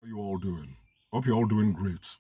How you all doing? Hope you're all doing great.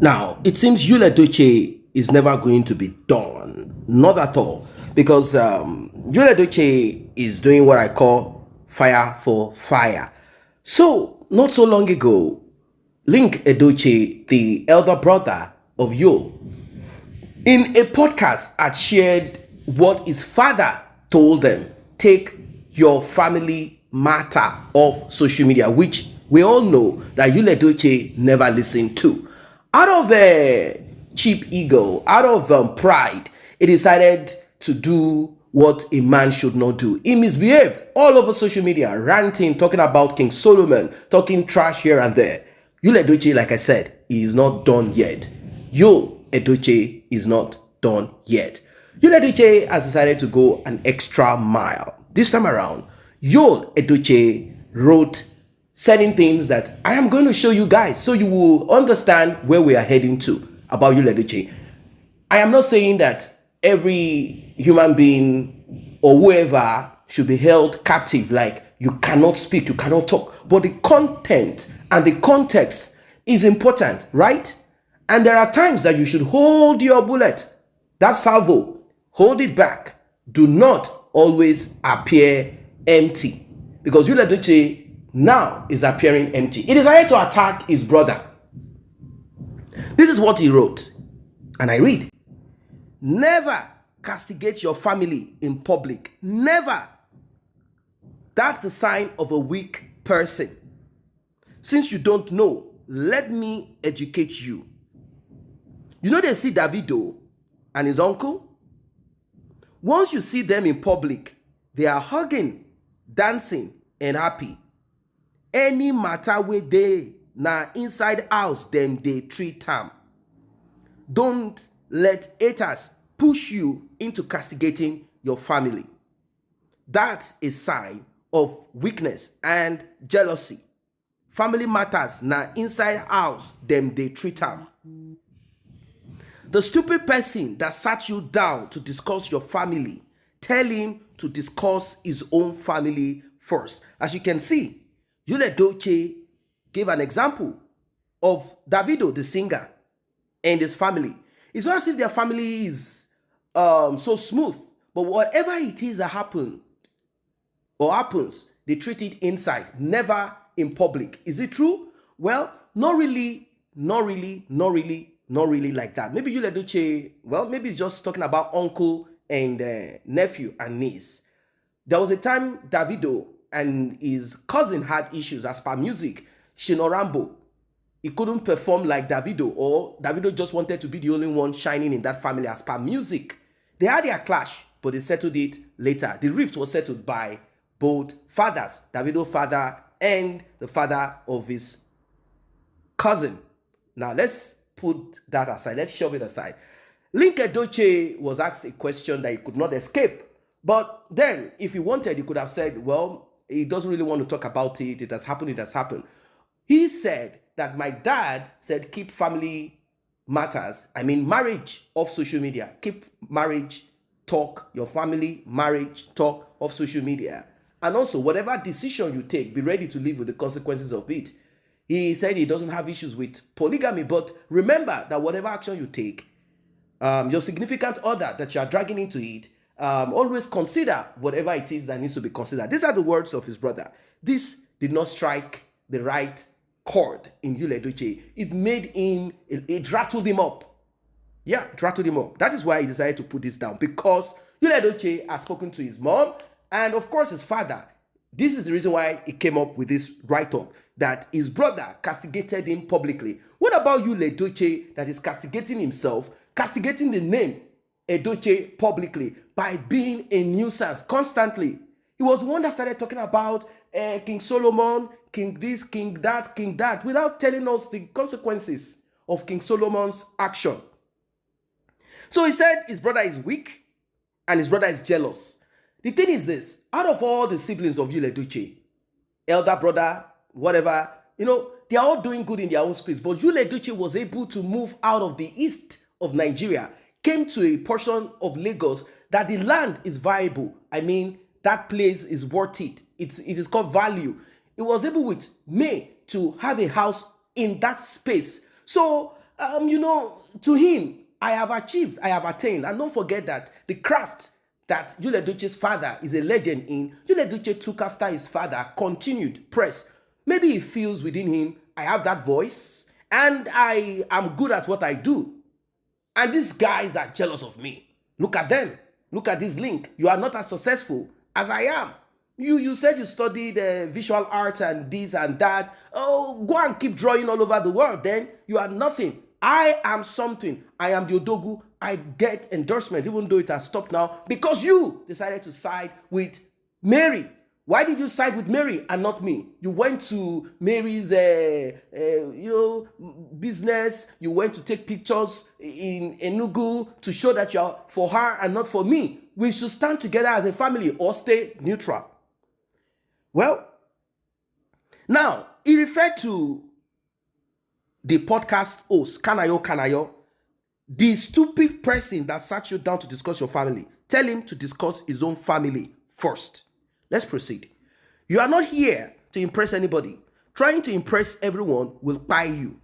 Now, it seems Edochie is never going to be done. Not at all. Because Edochie is doing what I call fire for fire. So, not so long ago, Linc Edochie, the elder brother of Yo, in a podcast had shared what his father told them: take your family matter off social media, which we all know that Yul Edochie never listened to. Out of cheap ego, out of pride, he decided to do what a man should not do. He misbehaved all over social media, ranting, talking about King Solomon, talking trash here and there. Yul Edochie, like I said, he is not done yet. Yul Edochie is not done yet. Yul Edochie has decided to go an extra mile. This time around, Yul Edochie wrote certain things that I am going to show you guys so you will understand where we are heading to about Yul Edochie. I am not saying that every human being or whoever should be held captive, like you cannot speak, you cannot talk, but the content and the context is important, right? And there are times that you should hold your bullet, that salvo, hold it back. Do not always appear empty, because Yul Edochie now is appearing empty. He decided to attack his brother. This is what he wrote, and I read: never castigate your family in public. Never. That's a sign of a weak person. Since you don't know, let me educate you. You know, they see Davido and his uncle. Once you see them in public, they are hugging, dancing, and happy. Any matter where they na inside house, them they treat them. Don't let haters push you into castigating your family. That's a sign of weakness and jealousy. Family matters na inside house, them they treat them. The stupid person that sat you down to discuss your family, tell him to discuss his own family first. As you can see, Yul Edochie gave an example of Davido, the singer, and his family. It's not as if their family is so smooth, but whatever it is that happened or happens, they treat it inside, never in public. Is it true? Well, not really like that. Maybe Yul Edochie, well, maybe it's just talking about uncle and nephew and niece. There was a time Davido and his cousin had issues as per music. Shino Rambo, he couldn't perform like Davido, or Davido just wanted to be the only one shining in that family as per music. They had their clash, but they settled it later. The rift was settled by both fathers, Davido's father and the father of his cousin. Now let's put that aside. Let's shove it aside. Linc Edochie was asked a question that he could not escape. But then, if he wanted, he could have said, well, he doesn't really want to talk about it. It has happened. It has happened. He said that my dad said, keep family matters, I mean marriage, off social media. Keep marriage talk, your family marriage talk off social media. And also, whatever decision you take, be ready to live with the consequences of it. He said he doesn't have issues with polygamy, but remember that whatever action you take, your significant other that you are dragging into it, always consider whatever it is that needs to be considered. These are the words of his brother. This did not strike the right chord in Yul Edochie. It made him, it rattled him up. Yeah, it rattled him up. That is why he decided to put this down, because Yul Edochie has spoken to his mom and of course his father. This is the reason why he came up with this write-up, that his brother castigated him publicly. What about Yul Edochie that is castigating himself, castigating the name Edochie publicly by being a nuisance constantly? He was the one that started talking about King Solomon, King this, King that, without telling us the consequences of King Solomon's action. So he said his brother is weak and his brother is jealous. The thing is this: out of all the siblings of Yul Edochie, elder brother, whatever, they are all doing good in their own space. But Yul Edochie was able to move out of the east of Nigeria, came to a portion of Lagos that the land is viable. I mean, that place is worth it. It is called value. It was able with May to have a house in that space. So, to him, I have achieved, I have attained. And don't forget that the craft that Yul Edochie's father is a legend in, Yul Edochie took after his father, continued, press. Maybe he feels within him, I have that voice and I am good at what I do. And these guys are jealous of me. Look at them. Look at this Linc. You are not as successful as I am. You said you studied visual art and this and that. Oh, go and keep drawing all over the world. Then you are nothing. I am something. I am the Odogu. I get endorsement, even though it has stopped now, because you decided to side with Mary. Why did you side with Mary and not me? You went to Mary's, business. You went to take pictures in Enugu to show that you're for her and not for me. We should stand together as a family or stay neutral. Well, now he referred to the podcast host, Kanayo. The stupid person that sat you down to discuss your family. Tell him to discuss his own family first. Let's proceed. You are not here to impress anybody. Trying to impress everyone will buy you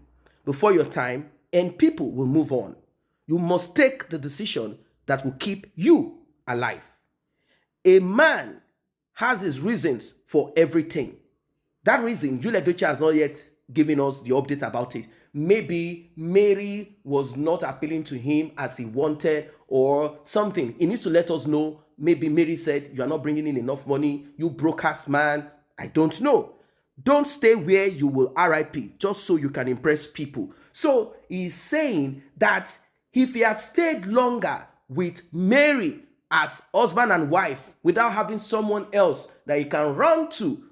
before your time, and people will move on. You must take the decision that will keep you alive. A man has his reasons for everything. That reason, Yul Edochie has not yet given us the update about it. Maybe Mary was not appealing to him as he wanted or something. He needs to let us know. Maybe Mary said, you are not bringing in enough money. You broke-ass man. I don't know. Don't stay where you will RIP just so you can impress people. So he's saying that if he had stayed longer with Mary as husband and wife without having someone else that he can run to,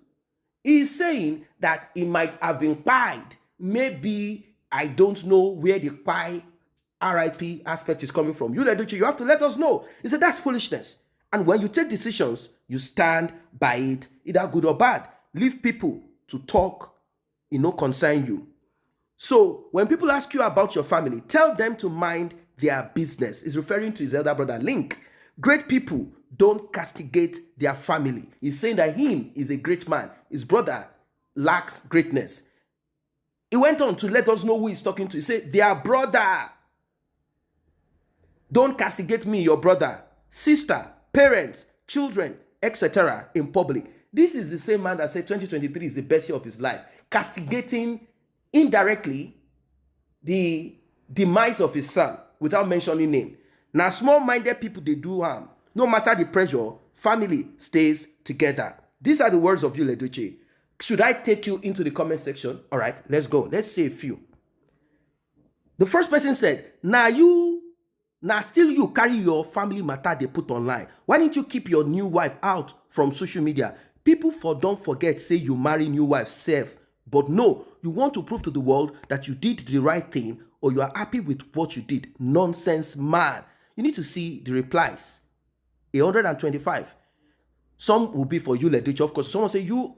he's saying that he might have been pied. Maybe, I don't know where the pie RIP aspect is coming from. Yul Edochie, you have to let us know. He said that's foolishness. And when you take decisions, you stand by it, either good or bad. Leave people to talk, concern you. So when people ask you about your family, tell them to mind their business. He's referring to his elder brother, Linc. Great people don't castigate their family. He's saying that him is a great man. His brother lacks greatness. He went on to let us know who he's talking to. He said, their brother. Don't castigate me, your brother, sister, parents, children, etc. in public. This is the same man that said 2023 is the best year of his life, castigating indirectly the demise of his son without mentioning name. Now, small-minded people, they do harm. No matter the pressure, family stays together. These are the words of Yul Edochie. Should I take you into the comment section? All right, let's go. Let's say a few. The first person said, still you carry your family matter they put online. Why didn't you keep your new wife out from social media? People don't forget, say you marry new wife safe. But no, you want to prove to the world that you did the right thing or you are happy with what you did. Nonsense, man. You need to see the replies. 125. Some will be for Yul Edochie, of course. Someone say, you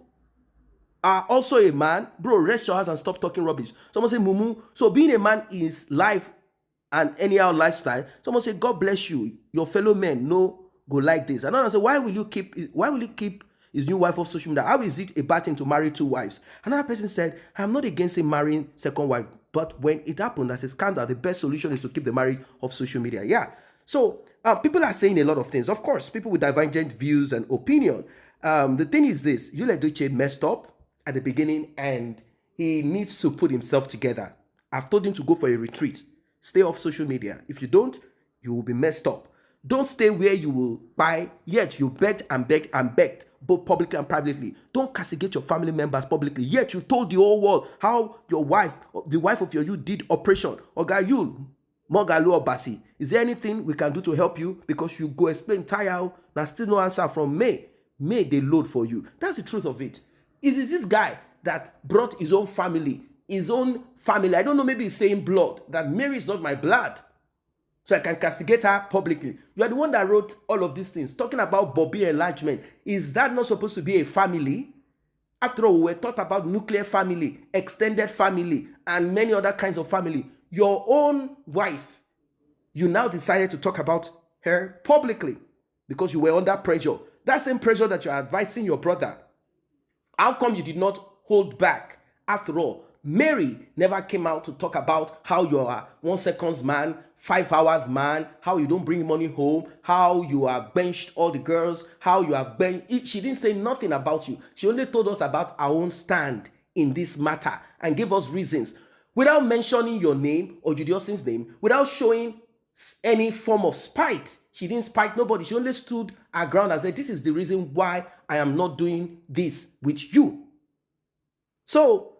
are also a man. Bro, rest your house and stop talking rubbish. Someone say, Mumu. So being a man is life and anyhow lifestyle. Someone say, God bless you. Your fellow men no go like this. Another say, why will you keep his new wife off social media? How is it a bad thing to marry two wives? Another person said, I'm not against him marrying second wife, but when it happened as a scandal, the best solution is to keep the marriage off social media. Yeah. So people are saying a lot of things. Of course, people with divergent views and opinion. The thing is this, Yul Edochie messed up at the beginning and he needs to put himself together. I've told him to go for a retreat. Stay off social media. If you don't, you will be messed up. Don't stay where you will buy, yet you begged and begged and begged, both publicly and privately. Don't castigate your family members publicly, yet you told the whole world how your wife, the wife of your youth, did operation. Oga Yul, Mogalu Obasi, is there anything we can do to help you? Because you go explain tire, now still no answer from May. May they load for you. That's the truth of it. Is it this guy that brought his own family? I don't know, maybe he's saying blood, that Mary is not my blood, so I can castigate her publicly. You are the one that wrote all of these things, talking about Bobby enlargement. Is that not supposed to be a family? After all, we were taught about nuclear family, extended family, and many other kinds of family. Your own wife You now decided to talk about her publicly because you were under pressure. That same pressure that you're advising your brother. How come you did not hold back? After all, Mary never came out to talk about how you are 1 second man, 5 hours man, how you don't bring money home, how you have benched all the girls, how you have benched. She didn't say nothing about you. She only told us about our own stand in this matter and gave us reasons without mentioning your name or Judiosin's name, without showing any form of spite. She didn't spite nobody. She only stood her ground and said, this is the reason why I am not doing this with you. So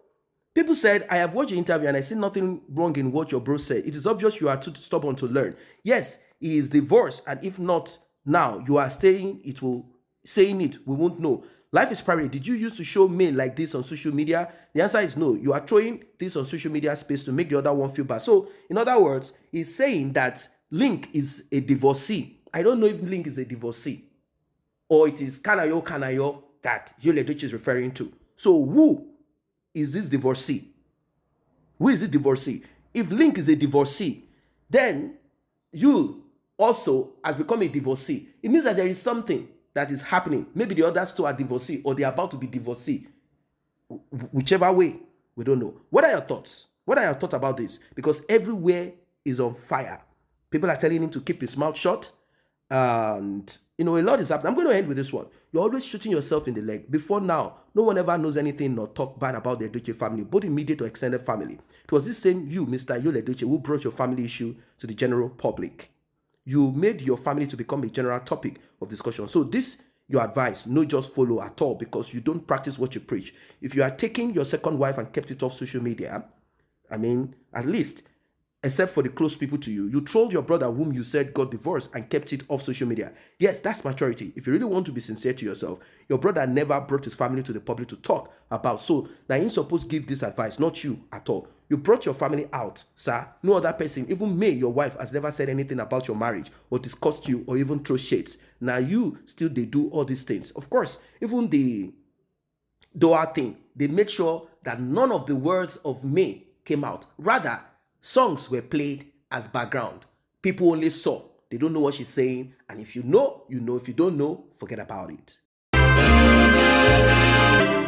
people said, I have watched your interview and I see nothing wrong in what your bro said. It is obvious you are too stubborn to learn. Yes, he is divorced, and if not now, you are saying it, we won't know. Life is private. Did you used to show men like this on social media? The answer is no. You are throwing this on social media space to make the other one feel bad. So, in other words, he's saying that Linc is a divorcee. I don't know if Linc is a divorcee or it is Kanayo that Edochie is referring to. So, who is this divorcee? Who is the divorcee? If Linc is a divorcee, then you also has become a divorcee. It means that there is something that is happening. Maybe the others two are divorcee or they are about to be divorcee. Whichever way, we don't know. What are your thoughts? What are your thoughts about this? Because everywhere is on fire. People are telling him to keep his mouth shut. And, a lot is happening. I'm going to end with this one. You're always shooting yourself in the leg. Before now, no one ever knows anything nor talk bad about the Edochie family, both immediate or extended family. It was this same you, Mr. Edochie, who brought your family issue to the general public. You made your family to become a general topic of discussion. So this, your advice, no just follow at all, because you don't practice what you preach. If you are taking your second wife and kept it off social media, at least, except for the close people to you, you trolled your brother whom you said got divorced and kept it off social media. Yes, that's maturity. If you really want to be sincere to yourself, your brother never brought his family to the public to talk about. So now you're supposed to give this advice, not you at all. You brought your family out, sir. No other person, even me, your wife, has never said anything about your marriage or discussed you or even throw shades. Now you still, they do all these things. Of course, even the Doha thing, they made sure that none of the words of me came out. Rather, songs were played as background. People only saw. They don't know what she's saying. And if you know, you know. If you don't know, forget about it.